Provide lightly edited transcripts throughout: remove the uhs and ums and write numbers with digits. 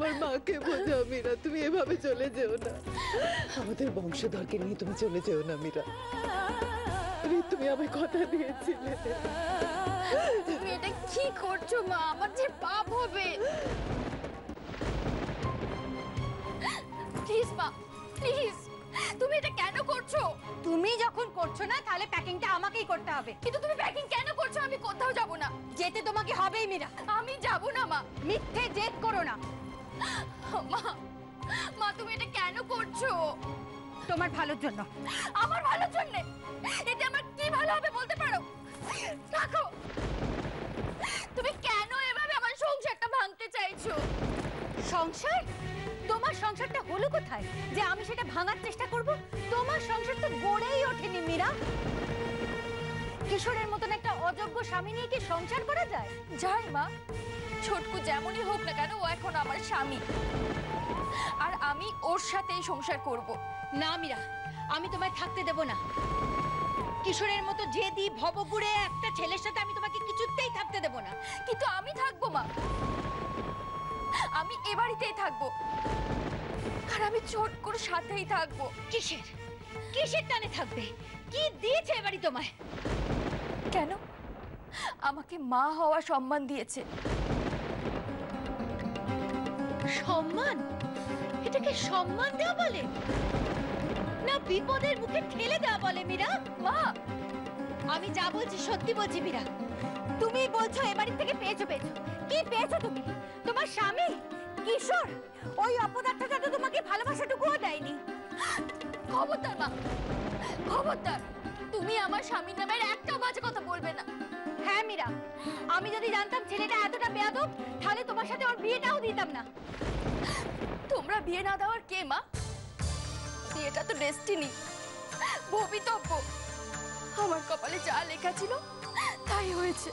আমার মাকে বোঝাও মীরা, তুমি এভাবে চলে যেও না। আমাদের বংশধরকে নিয়ে তুমি চলে যেও না মীরা। তুমি আমায় কথা দিয়েছিলে। তুমি এটা কি করছো মা? আমার যে পাপ হবে। প্লিজ মা, প্লিজ, তুমি এটা কেন করছো? তুমি যখন করছো না তাহলে প্যাকিংটা আমাকেই করতে হবে। কিন্তু তুমি প্যাকিং কেন করছো? আমি কোথাও যাব না। যেতে তোমাকে হবেই মীরা। আমি যাব না মা। মিথ্যে জেদ করো না। মা, মা তুমি এটা কেন করছো? তোমার ভালোর জন্য। আমার ভালোর জন্য? এটা আমার কি ভালো হবে বলতে পারো? রাখো। তুমি কেন এভাবে আমার সংসারটা ভাঙতে চাইছো? সংসার? তোমার সংসারটা হলো কোথায় যে আমি সেটা ভাঙার চেষ্টা করব? তোমার সংসার তো গড়েই ওঠেনি মীরা। কিশোরের মতন একটা অযোগ্য স্বামী নিয়ে কি সংসার করা যায়? যায় মা, ছোটকু যেমনই হোক না কেন ও এখন আমার স্বামী, আর আমি ওর সাথেই সংসার করব। না মীরা, আমি তোমায় থাকতে দেব না। কিশোরের মতো জেদি ভবগুড়ে একটা ছেলের সাথে আমি তোমাকে কিছুতেই থাকতে দেব না। কিন্তু আমি থাকবো মা, আমি এ বাড়িতেই থাকবো, আর আমি ছোটকুর সাথেই থাকবো। কিসের কিসের টানে থাকবে? কি দিয়েছে এ বাড়ি তোমায়? কেন? আমাকে মা হওয়া সম্মান দিয়েছে। সম্মান? এটাকে সম্মান দেওয়া বলে না বিপদের মুখে ঠেলে দেওয়া বলে মীরা? মা, আমি যা বলছি সত্যি বলছি মীরা। তুমি বলছো এ বাড়ি থেকে পেয়েছো। কি পেয়েছো তুমি? তোমার স্বামী কিশোর, ওই অপদার্থটা তো তোমাকে ভালোবাসাটুকুও দেয়নি। খবরদার মা, খবরদার, তুমি আমার স্বামীর নামের একটাও বাজে কথা বলবে না। হ্যাঁ মীরা, আমি যদি জানতাম ছেলেটা এতটা বেয়াদব তাহলে তোমার সাথে ওর বিয়েটাও দিতাম না। তোমরা বিয়ে না দেওয়ার কে মা? বিয়েটা তো ডেস্টিনি, ভবিতব্য। আমার কপালে যা লেখা ছিল তাই হয়েছে।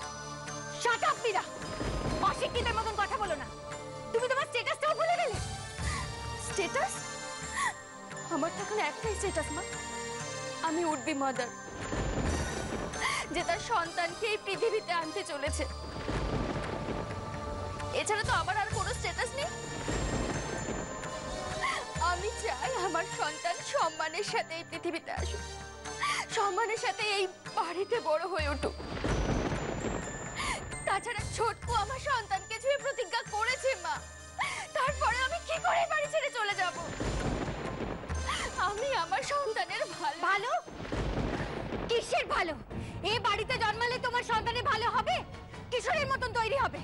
শাট আপ মীরা, অশিক্ষিতের মতন কথা বলো না। তুমি তোমার স্ট্যাটাসটাও ভুলে গেলে। স্ট্যাটাস? আমার তখন একটাই স্ট্যাটাস মা, আমি উডবি মাদার, যে তার সন্তানকে এই পৃথিবীতে আনতে চলেছে। এছাড়া তো আমার আর কোনো স্ট্যাটাস নেই। আমি চাই আমার সন্তান সম্মানের সাথে এই পৃথিবীতে আসুক, সম্মানের সাথে এই বাড়িতে বড় হয়ে উঠুক। তাছাড়া ছোটকু আমার সন্তানকে ছুঁয়ে প্রতিজ্ঞা করেছে মা, তারপরে আমি কি করে বাড়ি ছেড়ে চলে যাব? আমি আমার সন্তানের ভালো। ভালো? কিসের ভালো? এই বাড়িতে জন্মালে তোমার সন্তানের ভালো হবে? কিশোরের মতন তৈরি হবে?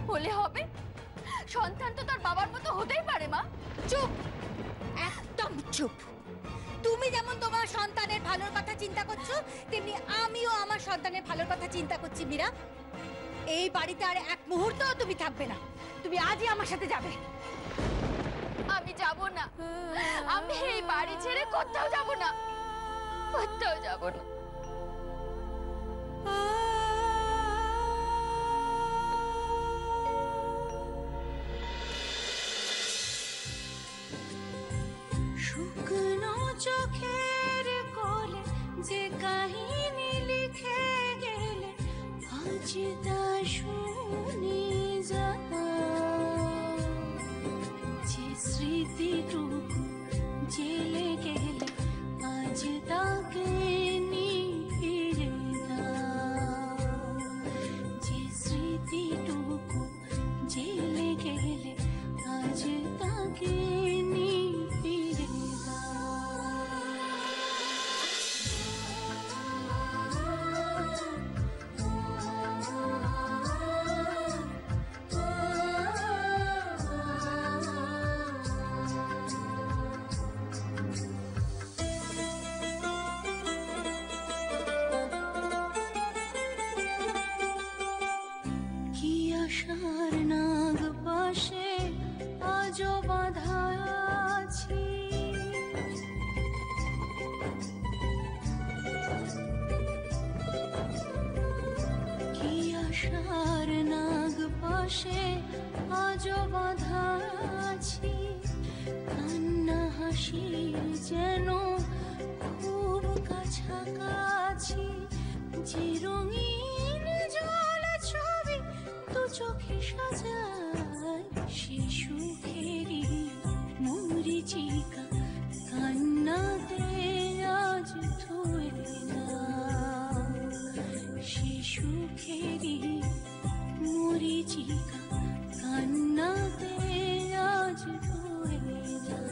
হলে হবে, সন্তান তো তার বাবার মতো হতেই পারে মা। চুপ, একদম চুপ। তুমি যেমন তোমার সন্তানের ভালোর কথা চিন্তা করছো, তেমনি আমিও আমার সন্তানের ভালোর কথা চিন্তা করছি মীরা। এই বাড়িতে আর এক মুহূর্তও তুমি থাকবে না। তুমি আজই আমার সাথে যাবে। আমি যাব না, আমি এই বাড়ি ছেড়ে কোথাও যাব না, কোথাও যাব না। শুকনো চোখের কোলে যে কাহিনী লিখে গেলে আজ তা শুনি যাও, যে স্মৃতিটুকু জেলে গেলে আজ তাকে ফিরে দাও, যে স্মৃতিটুকু জেলে গেলে আজ তাকে ফিরে কি আশার নাগ পাশে আজও বাঁধা আছি, কি আশার নাগ পাশে আজও বাঁধা আছি, কান্না হাসির যেন খুব কাছাকাছি, যে রঙিন জল ছবি দু চোখে সাজায় শিশু মরিচিকা কান্নাতে আজ ধুয়ে দাও সে সুখেরই মরিচিকা কান্নাতে আজ ধুয়ে দাও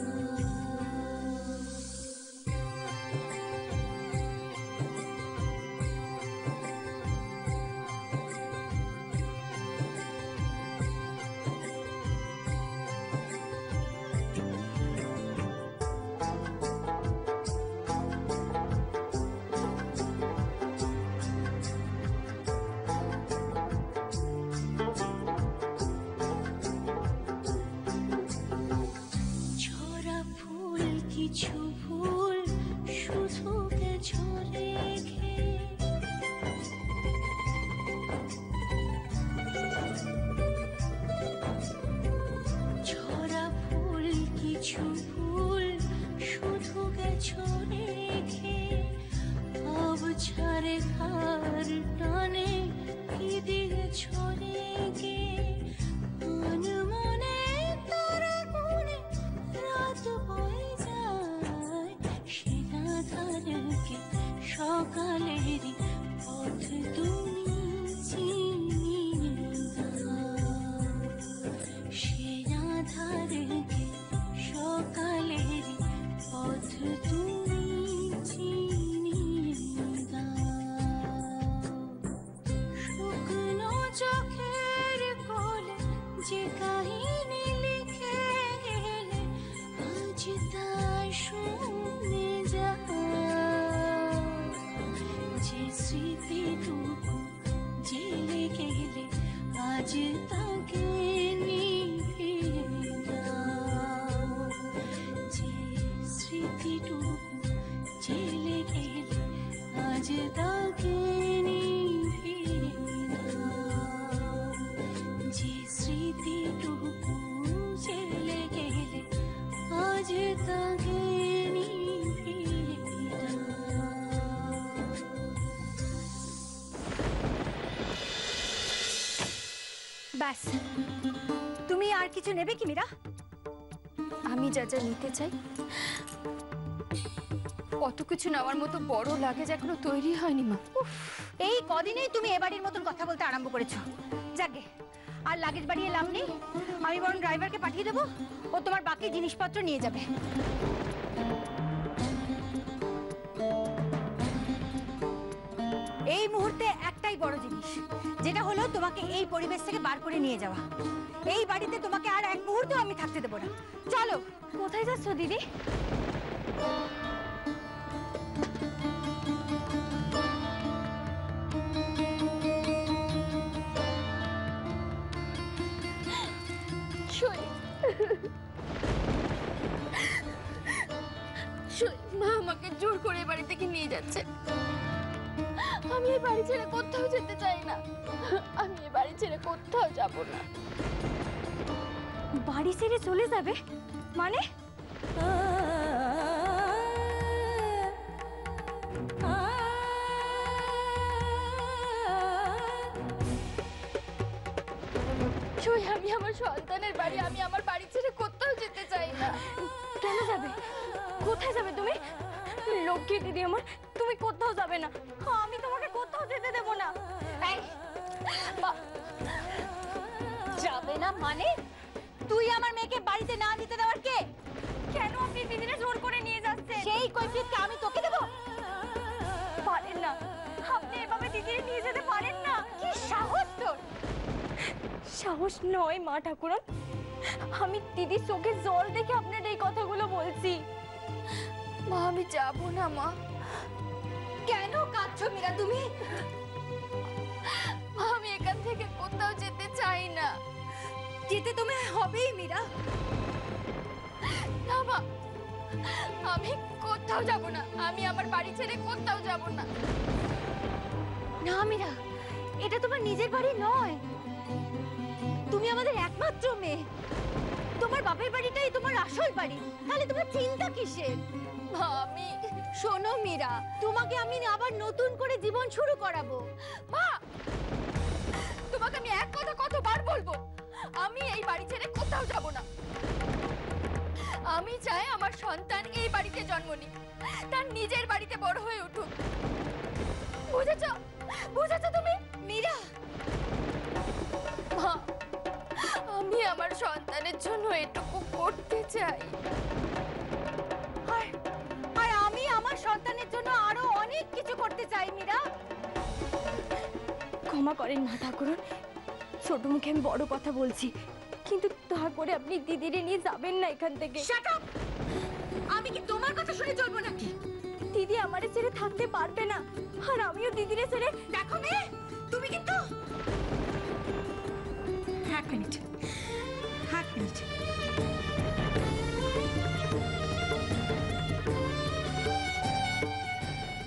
কিছু ভুল শুধু গেছো রেখে ছড়া ফুল কিছু ভুল শুধু গেছো রেখে অবছারে ঘর টানে কি দিয়েছো রেখে মনে তোরা মনে রাত বয়ে সকালেরই পথ তুমি চিনিয়ে দাও সে আধারকে সকালেরই পথ তুমি চিনিয়ে দাও শুকনো চোখের কোলে যে কাহিনী লিখে গেলে আজ তা শুনে যাও স্মৃতিটুকু জেলে গেলে আজ তাকে নিভিয়ে দাও যে স্মৃতিটুকু জেলে গেলে আজ তাকে নিভিয়ে দাও যে স্মৃতিটুকু জেলে গেলে আজ তাকে ব্যাস তুমি আর কিছু নেবে কি মীরা? আমি যা যা নিতে চাই কত কিছু নেওয়ার মতো বড় লাগেজ এখনো তৈরি হয়নি মা। এই কদিনেই তুমি এবাড়ির মতন কথা বলতে আরম্ভ করেছো। যাকে আর লাগেজ বাড়িয়ে লাভ নেই, আমি বরং ড্রাইভারকে পাঠিয়ে দেবো, ও তোমার বাকি জিনিসপত্র নিয়ে যাবে। এই মুহূর্তে একটাই বড় জিনিস, যেটা হলো তোমাকে এই পরিবেশ থেকে বার করে নিয়ে যাওয়া। এই বাড়িতে তোমাকে আর এক মুহূর্ত আমি থাকতে দেবো না। চলো। কোথায় যাচ্ছ দিদি? মা আমাকে জোর করে বাড়ি থেকে নিয়ে যাচ্ছে। আমি এই বাড়ি ছেড়ে কোথাও যেতে চাই না। আমি এই বাড়ি ছেড়ে কোথাও যাব না। বাড়ি ছেড়ে চলে যাবে মানে? আমি আমার সন্তানের বাড়ি, আমি আমার বাড়ি ছেড়ে কোথাও যেতে চাই না। কেন যাবে? কোথায় যাবে তুমি? লক্ষ্মী দিদি আমার, তুমি কোথাও যাবে না। আমি তোমাকে কোথাও যেতে দেব না। যাবে না মানে? তুই আমার মেয়েকে বাড়িতে না যেতে দেওয়ার কে? কেন আপনি দিদিনে জোর করে নিয়ে যাচ্ছেন? সেই কৈফিয়তটা আমি তোকে দেব? পারেন না, আপনি এভাবে দিদিনে নিয়ে যেতে পারেন না। কি সাহস তোর! সাহস নয় মা ঠাকুরন, আমি দিদির চোখে জল দেখে আপনার এই কথাগুলো বলছি। মা আমি যাবো না মা। কেন কাঁদছো মীরা তুমি? মা আমি এখান থেকে কোথাও যেতে চাই না। যেতে তোমায় হবেই মীরা। না মা, আমি কোথাও যাব না। আমি আমার বাড়ি ছেড়ে কোথাও যাব না। না মীরা, এটা তোমার নিজের বাড়ি নয়। তুমি আমাদের একমাত্র মেয়ে। তোমার বাপের বাড়িটাই তোমার আসল বাড়ি। তাহলে তোমার চিন্তা কিসের? মা আমি শোনো মীরা, তোমাকে আমি আবার নতুন করে জীবন শুরু করাবো। মা, তোমাকে আমি এক কথা কতবার বলবো, আমি এই বাড়ি ছেড়ে কোথাও যাব না। আমি চায় আমার সন্তান এই বাড়িতে জন্ম নিক, তার নিজের বাড়িতে বড় হয়ে উঠুক। বুঝেছ? বুঝেছ তুমি? মীরা, মা, আমি আমার সন্তানের জন্য এটুকু করতে চাই। আর আর আমি আমার সন্তানের জন্য আরো অনেক কিছু করতে চাই মীরা। ক্ষমা করেন মা ঠাকুরন, ছোট মুখে আমি বড় কথা বলছি, কিন্তু দয়া করে আপনি দিদিরে নিয়ে যাবেন না এখান থেকে। Shut up! আমি কি তোমার কথা শুনে চলবো নাকি? দিদি আমারে ছেড়ে থাকতে পারবে না, আর আমিও দিদিরে ছেড়ে। দেখো মেয়ে, তুমি কিন্তু এক মিনিট।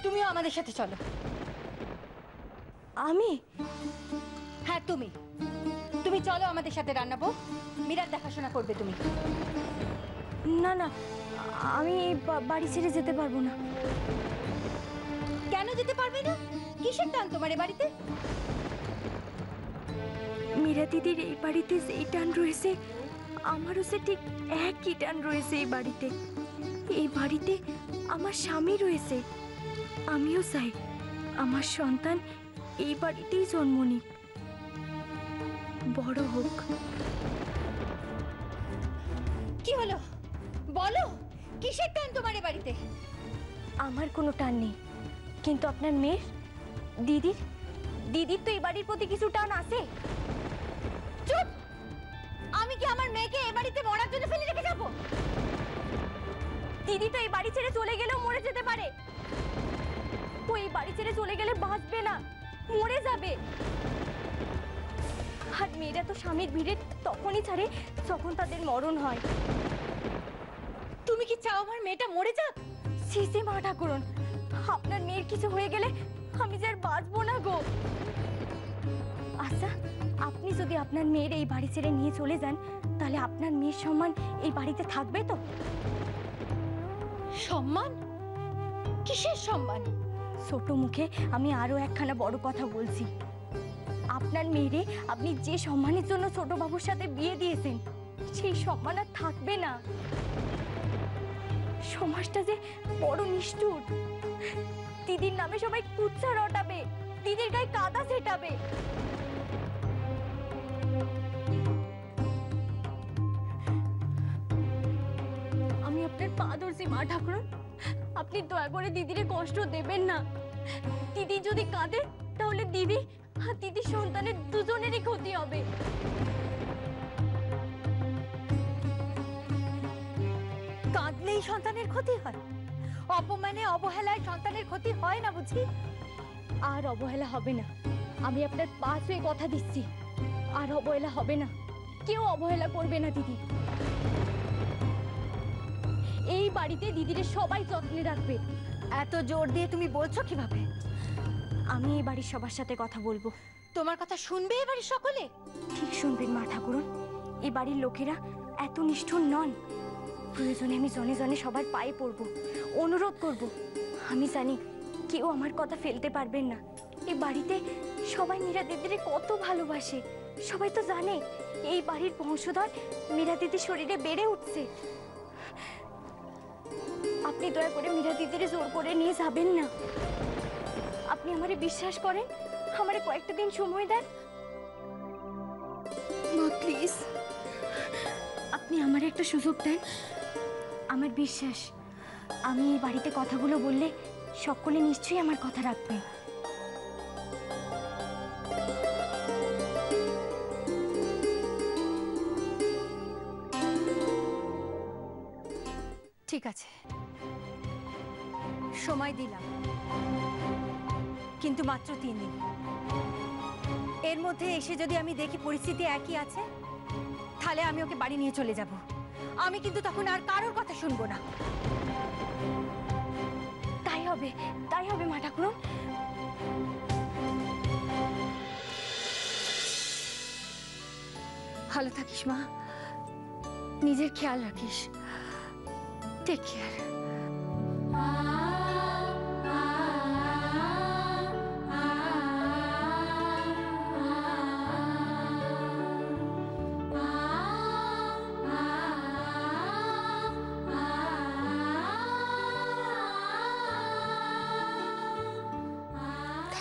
তুমিও আমাদের সাথে চলো। আমি? হ্যাঁ তুমি চলো আমাদের সাথে রান্নাবো। মীরার দেখাশোনা করবে তুমি। না না, আমি বাড়ি ছেড়ে যেতে পারবো না। কেন যেতে পারবে না? কিসের টান তোমার এ বাড়িতে? মীরা দিদির এই বাড়িতে যেই টান রয়েছে, আমারও সে ঠিক একই টান রয়েছে এই বাড়িতে। এই বাড়িতে আমার স্বামী রয়েছে, আমিও চাই আমার সন্তান এই বাড়িতেই জন্ম নিক, বড় হোক। কি হলো বলো, কিসের টান তোমার এ বাড়িতে? আমার কোনো টান নেই, কিন্তু আপনার মেয়ের, দিদির তো এই বাড়ির প্রতি কিছু টান আছে। চুপ! আমি কি আমার মেয়েকে এ বাড়িতে মরার জন্য ফেলে রেখে যাবো? দিদি তো এই বাড়ি ছেড়ে চলে গেলেও মরে যেতে পারে। ও এই বাড়ি ছেড়ে চলে গেলে বাঁচবে না, মরে যাবে। আর মেয়েরা তো স্বামীর ভিড়ে তখনই ছাড়ে যখন তাদের মরণ হয়। তুমি কি চাও আমার মেয়েটা মরে যাক? সিসি মা ঠাকুরন, আপনার মেয়ের কিছু হয়ে গেলে আমি যে আর বাঁচবো না গো। আচ্ছা, আপনি যদি আপনার মেয়ের এই বাড়ি ছেড়ে নিয়ে চলে যান, তাহলে আপনার মেয়ের সম্মান এই বাড়িতে থাকবে তো? সম্মান? কিসের সম্মান? ছোট মুখে আমি আরো একখানা বড় কথা বলছি। আপনার মেয়েরে আপনি যে সম্মানের জন্য ছোট বাবুর সাথে বিয়ে দিয়েছেন, সেই সম্মান আর থাকবে না। সমাজটা যে বড় নিষ্ঠুর। দিদির নামে সবাই কুচ্ছা রটাবে, দিদির গায়ে কাদা ছেটাবে। আমি আপনার পা ধরছি মা ঠাকুরন, আপনি দয়া করে দিদিরে কষ্ট দেবেন না। দিদি যদি কাঁদে, তাহলে দিদি আর দিদির সন্তানের দুজনেরই ক্ষতি হবে। কাঁদলেই সন্তানের ক্ষতি হয়? অপমানে অবহেলায় সন্তানের ক্ষতি হয় না বুঝি? আর অবহেলা হবে না, আমি আপনার পা ছুঁয়ে কথা দিচ্ছি। আর অবহেলা হবে না, কেউ অবহেলা করবে না দিদি। এই বাড়িতে দিদিরে সবাই যত্নে রাখবে। এত জোর দিয়ে তুমি বলছো কিভাবে? আমি এই বাড়ির সবার সাথে কথা বলবো। তোমার কথা শুনবে এ বাড়ির সকলে? ঠিক শুনবেন মা ঠাকুরন, এই বাড়ির লোকেরা এত নিষ্ঠুর নন। প্রয়োজনে আমি জনে জনে সবার পায়ে পড়ব, অনুরোধ করব। আমি জানি কেউ আমার কথা ফেলতে পারবেন না। এই বাড়িতে সবাই মীরা দিদিরে কত ভালোবাসে। সবাই তো জানে এই বাড়ির বংশধর মীরা দিদির শরীরে বেড়ে উঠছে। আপনি দয়া করে মীরা দিদিরে জোর করে নিয়ে যাবেন না। আপনি আমারে বিশ্বাস করেন, আমারে কয়েকটা দিন সময় দেন মা, প্লিজ। আপনি আমার একটা সুযোগ দেন। আমার বিশ্বাস, আমি এই বাড়িতে কথাগুলো বললে সকলে নিশ্চয়ই আমার কথা রাখবে। ঠিক আছে, সময় দিলাম, কিন্তু মাত্র 3 দিন। এর মধ্যে এসে যদি আমি দেখি পরিস্থিতি একই আছে, তাহলে আমি ওকে বাড়ি নিয়ে চলে যাব। আমি কিন্তু তখন আর কারোর কথা শুনবো না। তাই হবে মা ঠাকুরন। ভালো থাকিস মা, নিজের খেয়াল রাখিস। Take care.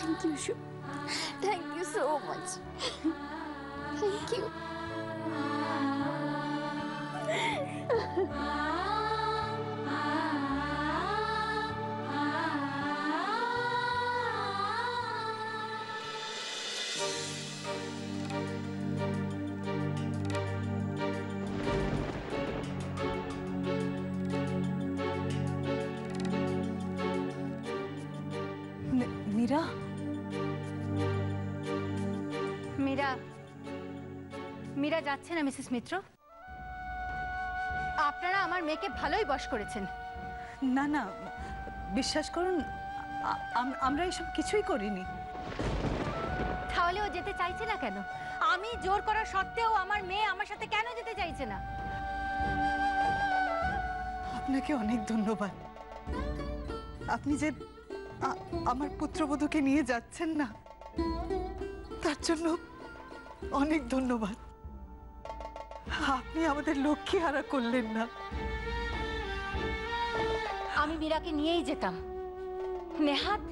থ্যাংক ইউ শু, thank you so much, thank you. Meera, Meera, Meera যাচ্ছে না মিসেস মিত্র। আপনারা আমার মেয়েকে ভালোই বশ করেছেন। না না, বিশ্বাস করুন, আমরা এসব কিছুই করিনি। তাহলে ও যেতে চাইছে না কেন? আমি জোর করা সত্ত্বেও আমার মেয়ে আমার সাথে কেন যেতে চাইছে না? আপনাকে অনেক ধন্যবাদ। আপনি যে আমার পুত্রবধূকে নিয়ে যাচ্ছেন না, তার জন্য অনেক ধন্যবাদ। আপনি আমাদের লক্ষ্মী হারা করলেন না। আমি মীরাকে নিয়েই যেতাম। নেহাত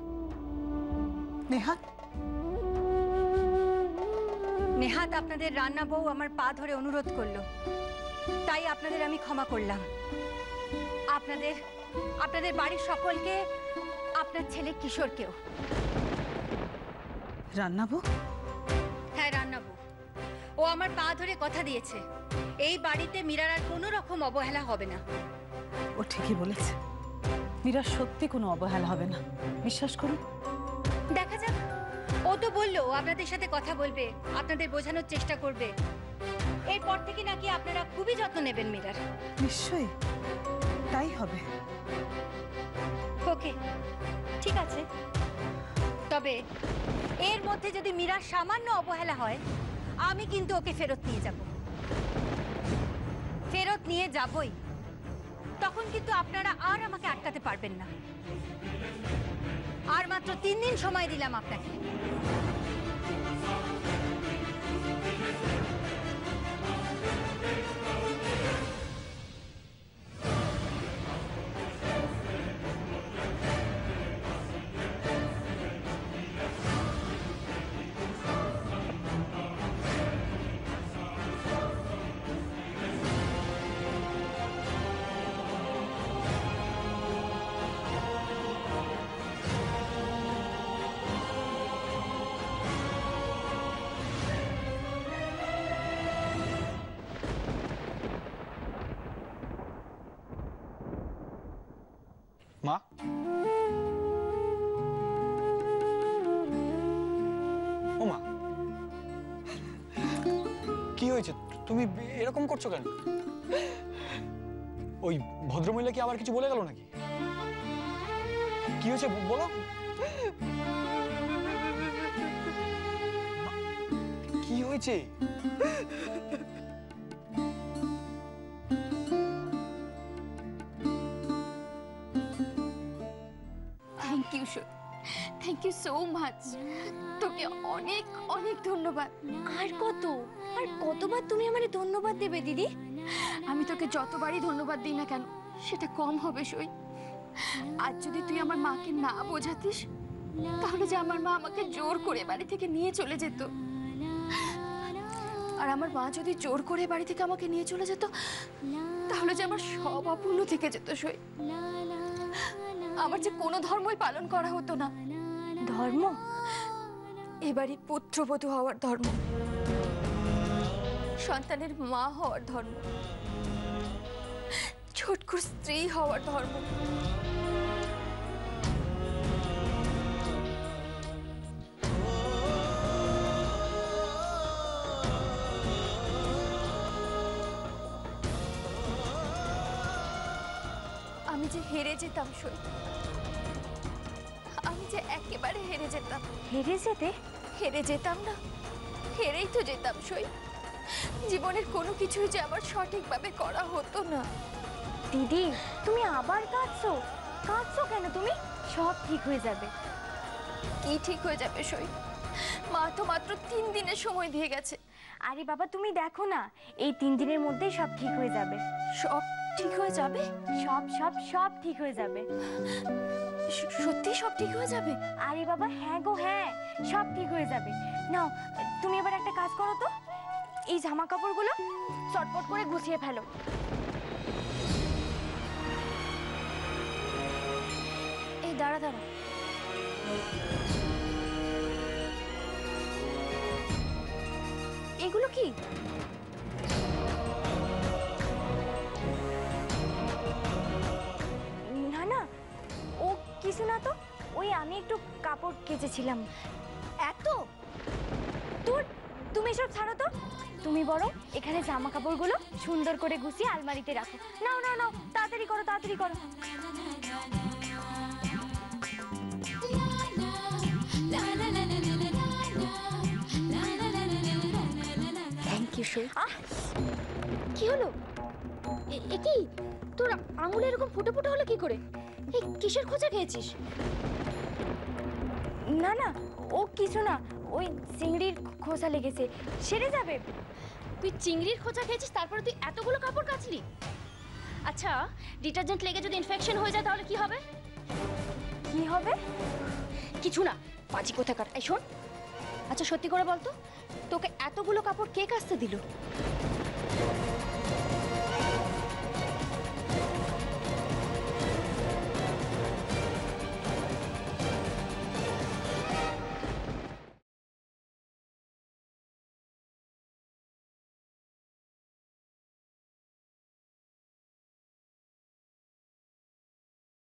নেহাত, নেহাত আপনাদের রান্না বউ আমার পা ধরে অনুরোধ করলো, তাই আপনাদের আমি ক্ষমা করলাম। আপনাদের আপনাদের বাড়ির সকলকে, আপনার ছেলে কিশোরকেও। রান্নাবো? হ্যাঁ, রান্নাবো। ও আমার পা ধরে কথা দিয়েছে, এই বাড়িতে মীরার আর কোনো রকম অবহেলা হবে না। ও ঠিকই বলেছে, মীরা সত্যি কোনো অবহেলা হবে না, বিশ্বাস করুন। দেখা যাক, ও তো বললো আপনাদের সাথে কথা বলবে, আপনাদের বোঝানোর চেষ্টা করবে। এরপর থেকে নাকি আপনারা খুবই যত্ন নেবেন মীরার। নিশ্চয়ই তাই হবে। ওকে, ঠিক আছে। তবে এর মধ্যে যদি মীরার সামান্য অবহেলা হয়, আমি কিন্তু ওকে ফেরত নিয়ে যাব। ফেরত নিয়ে যাবই। তখন কিন্তু আপনারা আর আমাকে আটকাতে পারবেন না। আর মাত্র 3 দিন সময় দিলাম আপনাকে। মা, ও মা, কি হয়েছে? তুমি এরকম করছো কেন? ওই ভদ্রমহিলা কি আবার কিছু বলে গেল নাকি? কি হয়েছে বলো। কি হয়েছে? থ্যাংক ইউ শু, থ্যাংক ইউ সো মাচ। তোকে অনেক অনেক ধন্যবাদ। আর কতবার তুমি আমারে ধন্যবাদ দেবে দিদি? আমি তোকে যতবারই ধন্যবাদ দিই না কেন সেটা কম হবে সই। আজ যদি তুই আমার মাকে না বোঝাতিস, তাহলে যে আমার মা আমাকে জোর করে বাড়ি থেকে নিয়ে চলে যেত। আর আমার মা যদি জোর করে বাড়ি থেকে আমাকে নিয়ে চলে যেত, তাহলে যে আমার সব অপূর্ণ থেকে যেত সই। আমার যে কোনো ধর্মই পালন করা হতো না। ধর্ম? এবারই পুত্রবধূ হওয়ার ধর্ম, সন্তানের মা হওয়ার ধর্ম, ছোটকুর স্ত্রী হওয়ার ধর্ম। আমি যে হেরে যেতাম সই, আমি যে একেবারে হেরে যেতাম। হেরে যেতাম না, হেরেই তো যেতাম সই। জীবনের কোনো কিছুই যে আমার সঠিকভাবে করা হতো না। দিদি, তুমি আবার কাঁদছো? কাঁদছো কেন তুমি? সব ঠিক হয়ে যাবে। কি ঠিক হয়ে যাবে সই? মা তো মাত্র 3 দিনের সময় দিয়ে গেছে, আরে বাবা তুমি দেখো না, এই 3 দিনের মধ্যেই সব ঠিক হয়ে যাবে। সব ঠিক হয়ে যাবে? সব সব সব ঠিক হয়ে যাবে। সত্যি সব ঠিক হয়ে যাবে? আরে বাবা হ্যাঁ গো হ্যাঁ, সব ঠিক হয়ে যাবে। নাও তুমি এবার একটা কাজ করো তো, এই জামা কাপড়গুলো চটপট করে গুছিয়ে ফেলো। এই দাঁড়া দাঁড়া, এগুলো কি? না না, ও কিছু না তো, ওই আমি একটু কাপড় কেচেছিলাম। এত? তোর তুমি এসব ছাড়ো তো, তুমি বরং এখানে জামা কাপড়গুলো সুন্দর করে গুছিয়ে আলমারিতে রাখো। নাও নাও নাও, তাড়াতাড়ি করো তাড়াতাড়ি করো। থ্যাংক ইউ সই। কি হলো? এ কি তোর আঙুলে এরকম ফুটে ফুটে হলো কি করে? এই কিসের খোঁচা খেয়েছিস? না না, ও কিছু না, ওই চিংড়ির খোসা লেগেছে, সেরে যাবে। তুই চিংড়ির খোঁচা খেয়েছিস, তারপরে তুই এতগুলো কাপড় কাচলি? আচ্ছা, ডিটারজেন্ট লেগে যদি ইনফেকশন হয়ে যায় তাহলে কি হবে? কি হবে? কিছু না, পাজি কোথাকার। এই শোন, আচ্ছা সত্যি করে বলতো, তোকে এতগুলো কাপড় কে কাচতে দিল?